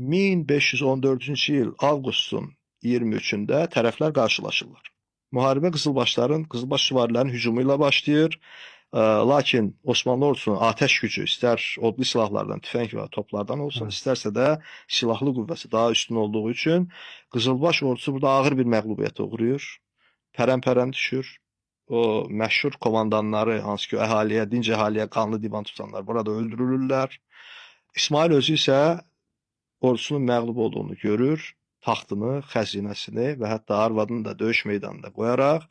1514-cü il avqustun 23-də tərəflər qarşılaşırlar. Müharibə Qızılbaş süvarilərin hücumu ilə başlayır. Lakin Osmanlı ordusunun atəş gücü istər odlu silahlardan, tüfəng və toplardan olsun, istərsə də silahlı qüvvəsi daha üstün olduğu üçün Qızılbaş ordusu burada ağır bir məğlubiyyətə uğrayır. Pərən-pərən düşür. O məşhur komandanları, hansı ki əhaliyə, dinc əhaliyə qanlı divan tutanlar burada öldürülürlər. İsmail özü isə ordusunun məğlub olduğunu görür, taxtını, xəzinəsini və hətta arvadını da döyüş meydanında qoyaraq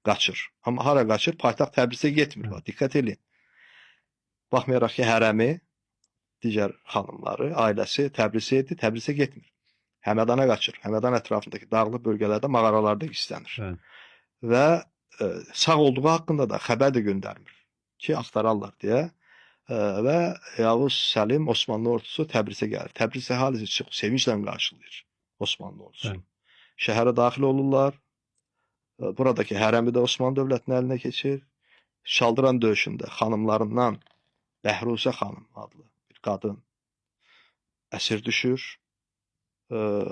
qaçır. Amma hara qaçır? Paytaxt Təbrizə getmir. Diqqət edin. Baxmayaraq ki, hərəmi, digər xanımları, ailəsi Təbrizə idi, Təbrizə getmir. Həmədana qaçır. Həmədan ətrafındakı dağlıq bölgələrdə, mağaralarda gizlənir. Və sağ olduğu haqqında da xəbər də göndərmir ki, axtararlar deyə. Və Yavuz Səlim Osmanlı ordusu Təbrizə gəlir. Təbriz əhalisi çox sevinclə qarşılayır Osmanlı ordusu. Şəhərə daxil olurlar. Buradakı hərəmi də Osmanlı dövlətinin əlinə keçir. Çaldıran döyüşündə xanımlarından Bəhruzə xanım adlı bir qadın əsir düşür.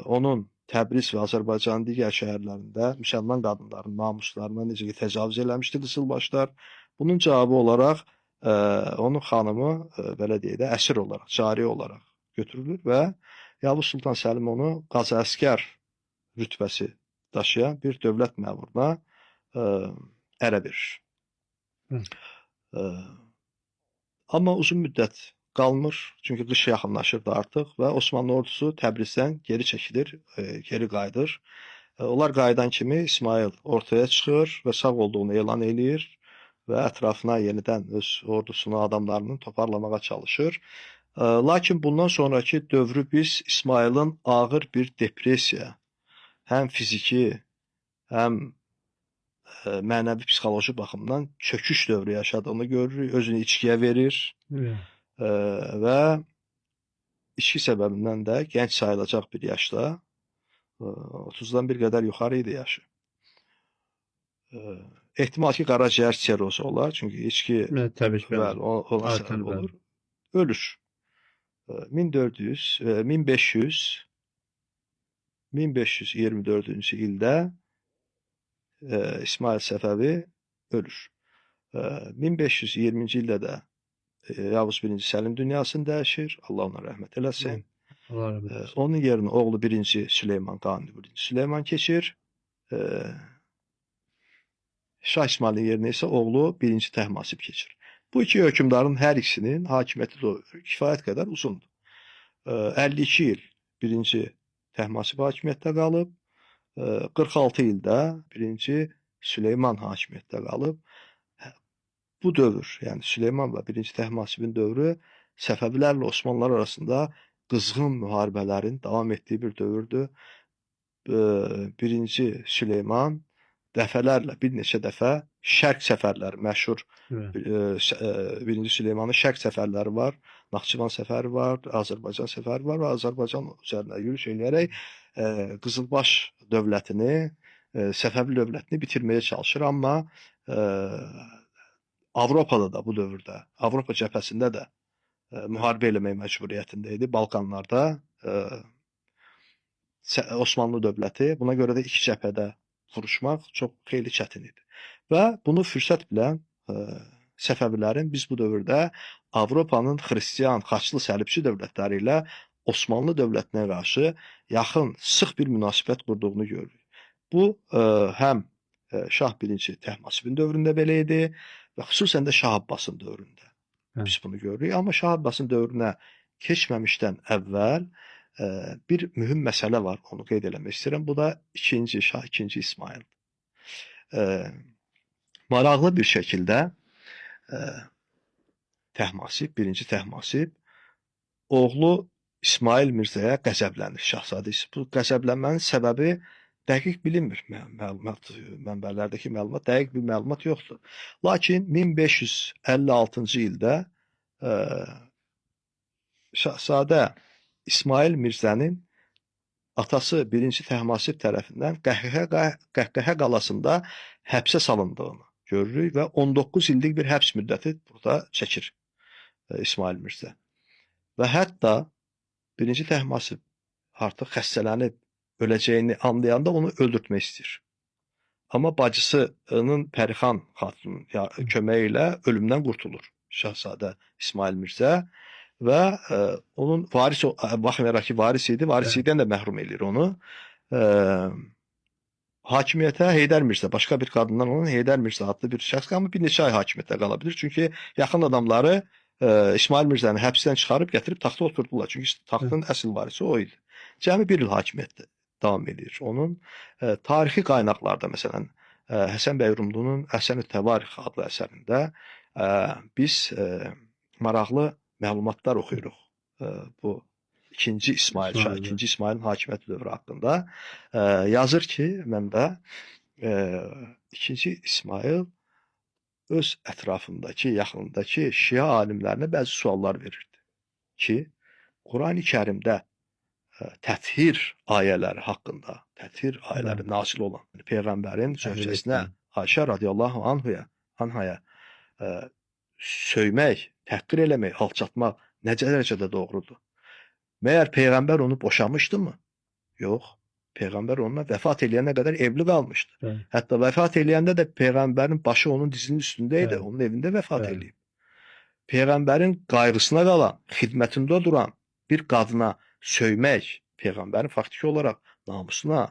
Onun Təbriz və Azərbaycanın digər şəhərlərində müsəlman qadınların namuslarına necə ki təcavüz eləmişdi Qızılbaşlar. Bunun cavabı olaraq onun xanımı belə deyək də əsir olaraq, cari olaraq götürülür və Yavuz Sultan Səlim onu qazi əskər rütbəsi daşıyan bir dövlət məmuruna ərə verir. Amma uzun müddət qalmır, çünki qış yaxınlaşırdı artıq və Osmanlı ordusu Təbrizdən geri çəkilir, geri qayıdır. Onlar qayıdan kimi İsmail ortaya çıxır və sağ olduğunu elan eləyir və ətrafına yenidən öz ordusunu, adamlarını toparlamağa çalışır. Lakin bundan sonraki dövrü biz İsmailin ağır bir depressiya, həm fiziki, həm mənəvi, psixoloji baxımdan çöküş dövrü yaşadığını görürük. Özünü içkiyə verir və içki səbəbindən də gənc sayılacaq bir yaşda, 30-dan bir qədər yuxarı idi yaşı. Ehtimal ki, qaraciyər sirozu olar, çünki içki ona səbəb olur. Ölür. 1524-cü ildə İsmail Səfəvi ölür. 1520-ci ildə də Yavuz I Səlim dünyasını dəyişir. Allah ona rəhmət eləsin. Onun yerinə oğlu 1-ci Süleyman, Qanuni 1-ci Süleyman keçir. Şah İsmailin yerinə isə oğlu 1-ci Təhmasib keçir. Bu iki hökmdarın hər ikisinin hakimiyyəti kifayət qədər uzundur. 52 il 1-ci Təhmasib hakimiyyətdə qalıb, 46 ildə 1-ci Süleyman hakimiyyətdə qalıb. Bu dövr, yəni Süleyman və 1-ci Təhmasibin dövrü Səfəvilərlə Osmanlılar arasında qızğın müharibələrin davam etdiyi bir dövrdür. 1-ci Süleyman dəfələrlə, bir neçə dəfə şərq səfərləri, məşhur 1-ci Süleymanın şərq səfərləri var, Naxçıvan səfəri var, Azərbaycan səfəri var və Azərbaycan üzərinə yürüş eləyərək Qızılbaş dövlətini, Səfəvi dövlətini bitirməyə çalışır. Amma Avropada da bu dövrdə, Avropa cəbhəsində də müharibə eləmək məcburiyyətində idi. Balkanlarda Osmanlı dövləti, buna görə də iki cəbhədə vuruşmaq çox xeyli çətin idi. Və bunu fürsət bilən Səfəvilərin biz bu dövrdə Avropanın xristiyan, xaçlı, səlibçi dövlətləri ilə Osmanlı dövlətinə qarşı yaxın, sıx bir münasibət qurduğunu görürük. Bu, həm Şah 1-ci Təhmasibin dövründə belə idi və xüsusən də Şah Abbasın dövründə biz bunu görürük. Amma Şah Abbasın dövrünə keçməmişdən əvvəl bir mühüm məsələ var, onu qeyd eləmək istəyirəm. Bu da Şah 2-ci İsmail. Maraqlı bir şəkildə Təhmasib, 1-ci Təhmasib oğlu İsmail Mirzəyə qəzəblənir, şahzadə. Bu qəzəblənmənin səbəbi dəqiq bilinmir. Mənbələrdəki məlumat, dəqiq bir məlumat yoxdur. Lakin 1556-cı ildə şahzadə İsmail Mirzənin atası 1-ci Təhmasib tərəfindən Qəhqəhə qalasında həbsə salındığını görürük və 19 illik bir həbs müddəti burada çəkir İsmail Mirzə. Və hətta 1-ci Təhmasib artıq xəstələnib öləcəyini anlayanda onu öldürtmək istəyir. Amma bacısının Pərixan xatunun köməyi ilə ölümdən qurtulur Şahzadə İsmail Mirzə və onun varis, baxmayaraq ki, varis idi, varislikdən də məhrum edir onu. Hakimiyyətə Heydər Mirzə, başqa bir qadından olan Heydər Mirzə adlı bir şəxs qalmır, bir neçə ay hakimiyyətdə qala bilir. Çünki yaxın adamları İsmail Mirzəni həbsdən çıxarıb gətirib taxta oturdular. Çünki taxtın əsl varisi o idi. Cəmi bir il hakimiyyətdə davam edir. Onun tarixi qaynaqlarda, məsələn, Həsən bəy Rumlunun Əhsən-ü Təvarix adlı əsərində biz maraqlı məlumatlar oxuyuruq bu İkinci İsmail Şah, İkinci İsmailin hakimiyyəti dövrü haqqında. Yazır ki, mənbə, İkinci İsmail öz ətrafındakı, yaxınındakı Şia alimlərinə bəzi suallar verirdi ki, Qurani Kərimdə təthir ayələri haqqında, təthir ayələri nazil olan Peyğəmbərin zövcəsinə Ayşə radiyallahu anhaya söymək, təhqir eləmək, alçatmaq necə dərəcədə doğrudur? Məyər Peyğəmbər onu boşamışdı mı? Yox. Peyğəmbər onunla vəfat eləyənə qədər evli qalmışdı. Evet. Hətta vəfat eləyəndə də Peyğəmbərin başı onun dizinin üstündə idi. Evet. Onun evində vəfat eləyib. Peyğəmbərin qayğısına qalan, xidmətində duran bir qadına söymək, Peyğəmbərin faktiki olaraq namusuna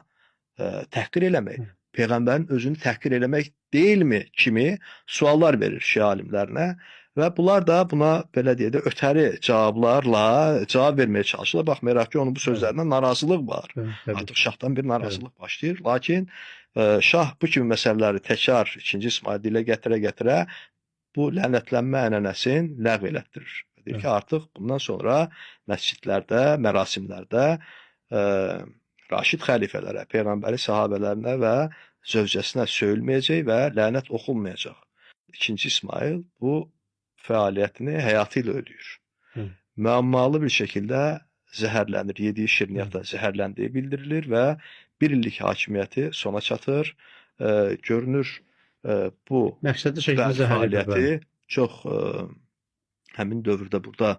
təhqir eləmək, Peyğəmbərin özünü təhqir eləmək deyilmi kimi suallar verir Şia alimlərinə. Və bunlar da buna belə deyək də ötəri cavablarla cavab verməyə çalışırlar. Baxmayaraq ki, onun bu sözlərindən narazılıq var. Artıq şahdan bir narazılıq başlayır. Lakin şah bu kimi məsələləri təkrar 2-ci İsmail dilə gətirə-gətirə bu lənətlənmə ənənəsini ləğv elətdirir. Deyir ki, artıq bundan sonra məscidlərdə, mərasimlərdə Raşid xəlifələrə, Peyğəmbəri sahabələrinə və zövcəsinə söyülməyəcək və lənət oxunmayacaq. 2-ci İsmail bu fəaliyyətini həyatı ilə ödəyir. Müəmmalı bir şəkildə zəhərlənir, yediyi şirniyyatla zəhərləndiyi bildirilir və bir illik hakimiyyəti sona çatır. Görünür bu fəaliyyəti çox həmin dövrdə burada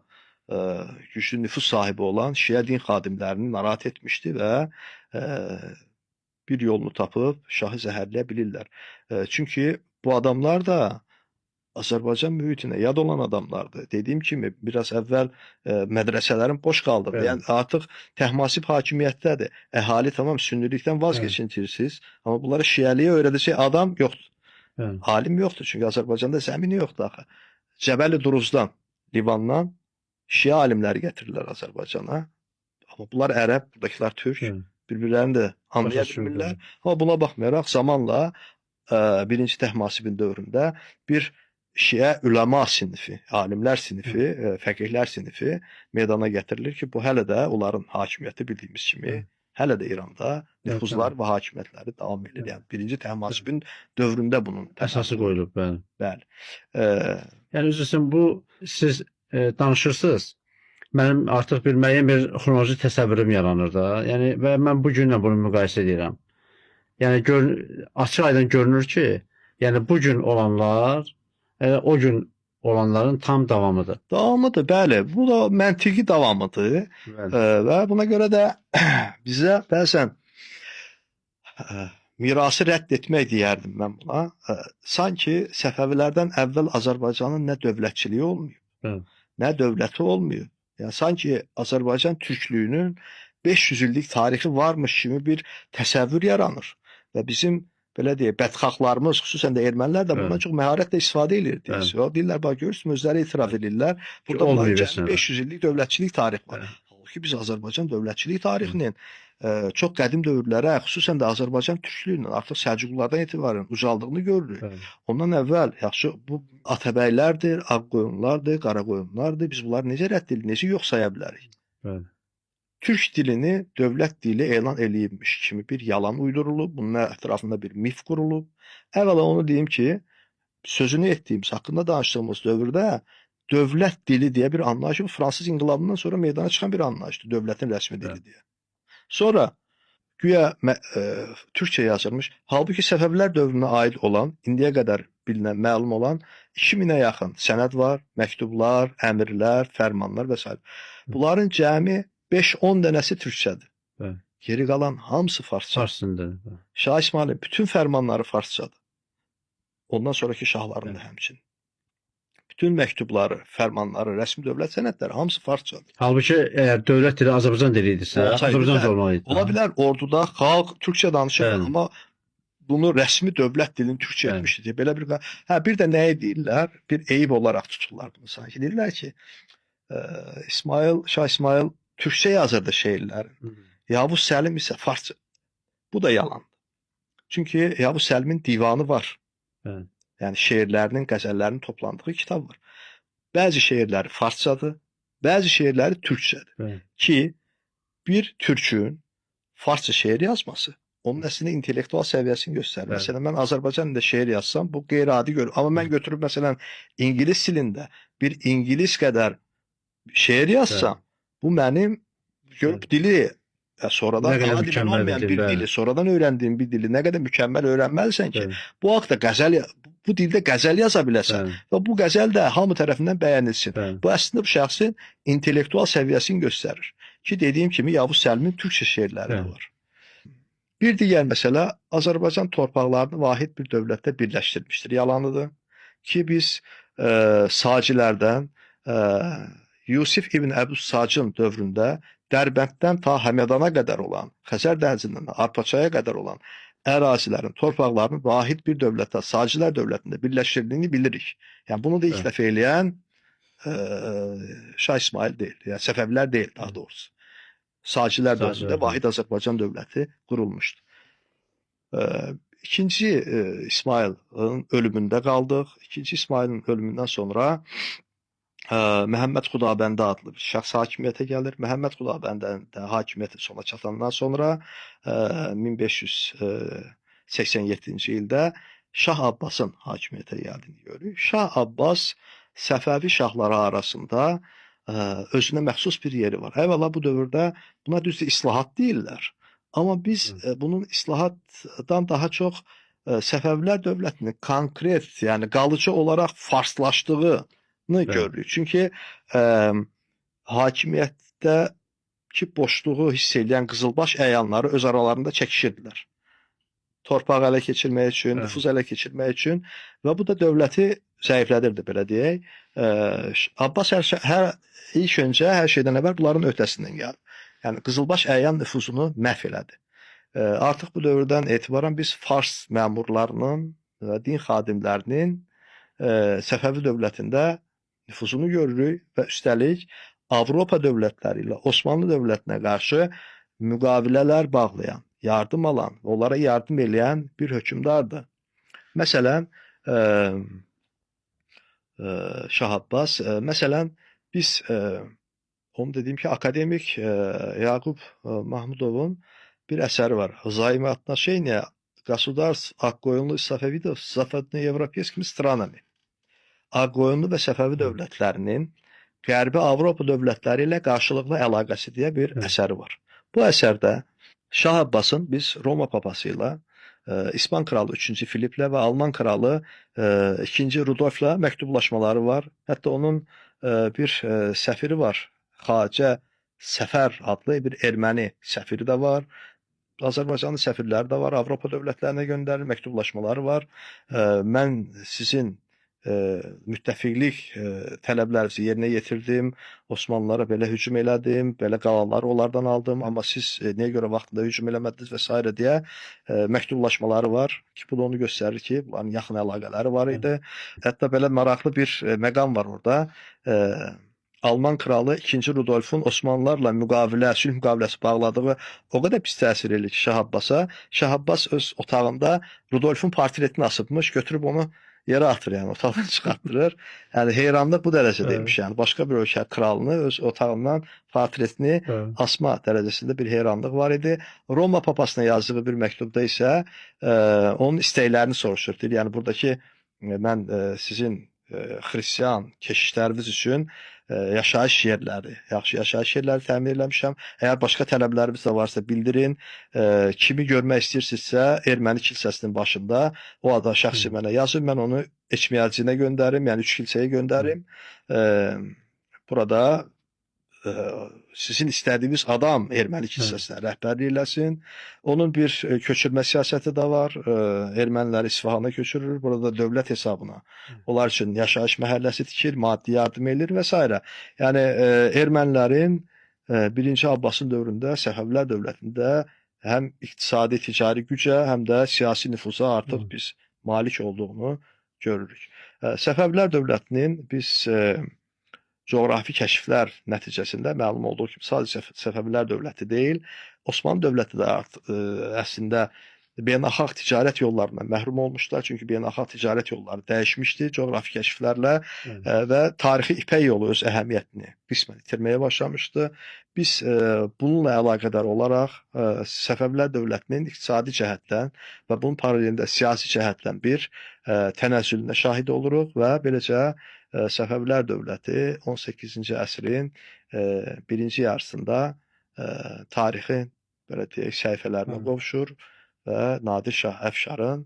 güclü nüfus sahibi olan Şiə din xadimlərini narahat etmişdi və bir yolunu tapıb şahı zəhərləyə bilirlər. Çünki bu adamlar da Azərbaycan mühitinə yad olan adamlardır. Dediyim kimi, biraz əvvəl mədrəsələrin boş qaldığı, yəni artıq təhmasib hakimiyyətdədir. Əhali tamam sünnilikdən vazgeçintirirsiniz, amma bunları şiəliyə öyrədəcək adam yoxdur. Alim yoxdur, çünki Azərbaycanda zəmini yoxdur axı. Cəbəli Duruzdan, Livandan şiə alimləri gətirirlər Azərbaycana. Amma bunlar ərəb, buradakılar türk, bir-birlərini də anlaya bilmirlər. Amma buna baxmayaraq zamanla 1-ci Təhmasibin dövründə bir Şiə üləma sinifi, alimlər sinifi, fəqihlər sinifi meydana gətirilir ki, bu hələ də onların hakimiyyəti bildiyimiz kimi hələ də İranda nüfuzlar və hakimiyyətləri davam edir. Yəni 1-ci Təhmasibin dövründə bunun əsası qoyulub, bəli. Bəli. Yəni üzrüsün bu siz danışırsınız. Mənim artıq bir müəyyən bir xronoloji təsəvvürüm yaranır da. Yəni və mən bu günlə bunu müqayisə edirəm. Yəni açıq aydın görünür ki, yəni bu gün olanlar o gün olanların tam davamıdır. Davamıdır, bəli. Bu da məntiqi davamıdır. Və buna görə də bizə bəzən mirası rədd etmək deyərdim mən buna. Sanki Səfəvilərdən əvvəl Azərbaycanın nə dövlətçiliyi olmuyor, nə dövləti olmuyor. Yəni sanki Azərbaycan türklüyünün 500 illik tarixi varmış kimi bir təsəvvür yaranır. Və bizim belə deyək, bədxahlarımız, xüsusən də ermənilər də bundan çox məharətlə istifadə edir. Deyirlər, bax görürsünüz, özləri itiraf edirlər. Burada 500 illik dövlətçilik tarixi var. Halbuki biz Azərbaycan dövlətçilik tarixinin çox qədim dövrlərə, xüsusən də Azərbaycan türklüyünün artıq Səlcuqlulardan etibarən ucaldığını görürük. Ondan əvvəl yaxşı bu Atabəylərdir, Ağqoyunlardır, Qaraqoyunlardır. Biz bunları necə rədd edirik, necə yox saya bilərik? Türk dilini dövlət dili elan eləyibmiş kimi bir yalan uydurulub, bunun ətrafında bir mif qurulub. Əvvəla onu deyim ki, sözünü etdiyimiz, haqqında danışdığımız dövrdə dövlət dili deyə bir anlayış, Fransız inqilabından sonra meydana çıxan bir anlayışdır, dövlətin rəsmi dili deyə. Sonra güya Türkçə yazılmış, halbuki Səfəvilər dövrünə aid olan, indiyə qədər bilinən, məlum olan 2000-ə yaxın sənəd var, məktublar, əmrlər, fərmanlar və s. Bunların cəmi 5-10 dənəsi türkçədir. Bəli. Geri qalan hamısı farsça. Fars dilində. Bəli. Şah İsmailin bütün fərmanları farsçadır. Ondan sonraki şahların da Bəli. həmçinin. Bütün məktubları, fərmanları, rəsmi dövlət sənədləri hamısı farsçadır. Halbuki əgər dövlət dili Azərbaycan dili idisə, Olsaydı Azərbaycanca da, olmalı idi. Ola bilər orduda xalq türkçə danışır, Bəli. amma bunu rəsmi dövlət dilini türkçə Bəli. etmişdi. Belə bir bir də nəyi deyirlər? Bir eyib olaraq tuturlar bunu sanki. Deyirlər ki, Şah İsmail türkçə yazırdı şeirləri. Yavuz Səlim isə farsça. Bu da yalandır. Çünki Yavuz Səlimin divanı var. Bəli. Yəni şeirlərinin, qəzəllərinin toplandığı kitab var. Bəzi şeirləri farsçadır, bəzi şeirləri türkçədir. Bəli. Ki bir türkün farsça şeir yazması onun əslində intellektual səviyyəsini göstərir. Bəli. Məsələn, mən Azərbaycan dilində şeir yazsam, bu qeyri-adi görür. Amma mən götürüb məsələn ingilis dilində bir ingilis qədər şeir yazsam, bu mənim görüb dili sonradan Nə qədər ana dilin mükəmməl olmayan bir bir dil, dili, bəli. sonradan öyrəndiyim bir dili nə qədər mükəmməl öyrənməlisən ki, Bəli. bu haqda bu dildə qəzəl yaza biləsən Bəli. və bu qəzəl də hamı tərəfindən bəyənilsin. Bəli. Bu əslində bu şəxsin intellektual səviyyəsini göstərir. Ki dediyim kimi Yavuz Səlimin türkçə şeirləri Bəli. var. Bir digər məsələ Azərbaycan torpaqlarını vahid bir dövlətdə birləşdirmişdir. Yalanıdır ki biz Sacilərdən Yusif İbn Əbus Sacın dövründə Dərbənddən ta Həmədana qədər olan, Xəzər dənizindən Arpaçaya qədər olan ərazilərin, torpaqlarının vahid bir dövlətdə, Sacilər dövlətində birləşdirdiyini bilirik. Yəni bunu da ilk dəfə eləyən Şah İsmail deyil, yəni Səfəvilər deyil daha doğrusu. Sacilər dövründə vahid Azərbaycan dövləti qurulmuşdu. İkinci İsmailin ölümündə qaldıq. İkinci İsmailin ölümündən sonra Məhəmməd Xudabəndi adlı bir şəxs hakimiyyətə gəlir. Məhəmməd Xudabəndinin də hakimiyyəti sona çatandan sonra 1587-ci ildə Şah Abbasın hakimiyyətə gəldiyini görürük. Şah Abbas Səfəvi şahları arasında özünə məxsus bir yeri var. Əvvəla bu dövrdə buna düzdür islahat deyirlər. Amma biz bunun islahatdan daha çox Səfəvilər dövlətinin konkret, yəni qalıcı olaraq farslaşdığını görürük. Çünki hakimiyyətdəki boşluğu hiss edən qızılbaş əyanları öz aralarında çəkişirdilər. Torpağı ələ keçirmək üçün, nüfuz ələ keçirmək üçün və bu da dövləti zəiflədirdi, belə deyək. Abbas ilk öncə hər şeydən əvvəl bunların öhdəsindən gəldi. Yəni qızılbaş əyan nüfuzunu məhv elədi. Artıq bu dövrdən etibarən biz fars məmurlarının və din xadimlərinin Səfəvi dövlətində nüfuzunu görürük və üstəlik Avropa dövlətləri ilə Osmanlı dövlətinə qarşı müqavilələr bağlayan, yardım alan, onlara yardım edən bir hökmdardır. Məsələn, Şah Abbas, məsələn, biz onu dediyim ki, akademik Yaqub Mahmudovun bir əsəri var. Взаимные отношения государств Ağqoyunlu Səfəvidov с западноевропейскими странами. Ağqoyunlu və Səfəvi dövlətlərinin Qərbi Avropa dövlətləri ilə qarşılıqlı əlaqəsi deyə bir əsəri var. Bu əsərdə Şah Abbasın biz Roma papası ilə, İspan kralı 3-cü Filiplə və Alman kralı 2-ci Rudolfla məktublaşmaları var. Hətta onun bir səfiri var. Xacə Səfər adlı bir erməni səfiri də var. Azərbaycanlı səfirləri də var. Avropa dövlətlərinə göndərilir, məktublaşmaları var. Mən sizin müttəfiqlik tələblərinizi yerinə yetirdim. Osmanlılara belə hücum elədim, belə qalanları onlardan aldım. Amma siz niyə görə vaxtında hücum eləmədiniz və s. deyə məktublaşmaları var ki, bu da onu göstərir ki, bunların yaxın əlaqələri var idi. Hətta belə maraqlı bir məqam var orada. Alman kralı 2-ci Rudolfun Osmanlılarla müqavilə, sülh müqaviləsi bağladığı o qədər pis təsir edir ki, Şah Abbasa. Şah Abbas öz otağında Rudolfun portretini asıbmış, götürüb onu yerə atır, yəni otaqdan çıxartdırır. Yəni heyranlıq bu dərəcədəymiş. Yəni başqa bir ölkə kralını öz otağından portretini asma dərəcəsində bir heyranlıq var idi. Roma papasına yazdığı bir məktubda isə onun istəklərini soruşur. Yəni buradakı mən sizin xristian keşişləriniz üçün yaşayış yerləri, yaxşı yaşayış yerləri təmin eləmişəm. Əgər başqa tələbləriniz də varsa bildirin. Kimi görmək istəyirsinizsə erməni kilsəsinin başında o ada şəxsi mənə yazın. Mən onu Eçmiyalciyinə göndərim, yəni 3 kilsəyə göndərim. Burada sizin istədiyiniz adam erməni kilsəsinə rəhbərlik eləsin. Onun bir köçürmə siyasəti də var. Ermənilər İsfahana köçürür. Burada dövlət hesabına. Onlar üçün yaşayış məhəlləsi tikir, maddi yardım edir və s. Yəni ermənilərin 1-ci Abbasın dövründə Səfəvilər dövlətində həm iqtisadi, ticari gücə, həm də siyasi nüfuza artıq biz malik olduğunu görürük. Səfəvilər dövlətinin biz coğrafi kəşflər nəticəsində məlum olduğu kimi sadəcə Səfəvilər dövləti deyil, Osmanlı dövləti də əslində beynəlxalq ticarət yollarından məhrum olmuşlar. Çünki beynəlxalq ticarət yolları dəyişmişdi coğrafi kəşflərlə və tarixi İpək yolu öz əhəmiyyətini qismən itirməyə başlamışdı. Biz bununla əlaqədar olaraq Səfəvilər dövlətinin iqtisadi cəhətdən və bunun paralelində siyasi cəhətdən bir tənəzzülünə şahid oluruq və beləcə Səfəvilər dövləti 18-ci əsrin birinci yarısında tarixin belə deyək səhifələrinə qovuşur və Nadir Şah Əfşarın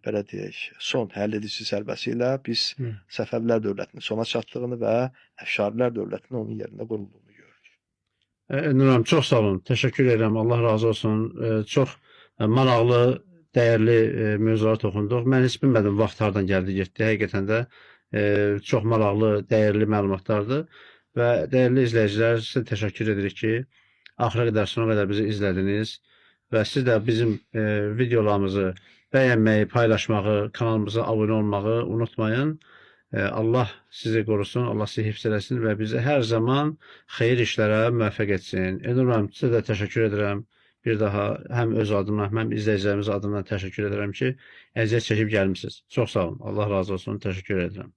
belə deyək son həlledici zərbəsi ilə biz Səfəvilər dövlətinin sona çatdığını və Əfşarilər dövlətinin onun yerində qurulduğunu görürük. Nurəm, çox sağ olun. Təşəkkür edirəm. Allah razı olsun. Çox maraqlı, dəyərli mövzulara toxunduq. Mən heç bilmədim vaxt hardan gəldi, getdi. Həqiqətən də çox maraqlı, dəyərli məlumatlardır və dəyərli izləyicilər, sizə təşəkkür edirik ki, axıra qədər, sona qədər bizi izlədiniz və siz də bizim videolarımızı bəyənməyi, paylaşmağı, kanalımıza abunə olmağı unutmayın. Allah sizi qorusun, Allah sizi hifz eləsin və bizi hər zaman xeyir işlərə müvəffəq etsin. Nurəm, sizə də təşəkkür edirəm. Bir daha həm öz adımdan, həm izləyicilərimiz adından təşəkkür edirəm ki, əziyyət çəkib gəlmişsiniz. Çox sağ olun. Allah razı olsun. Təşəkkür edirəm.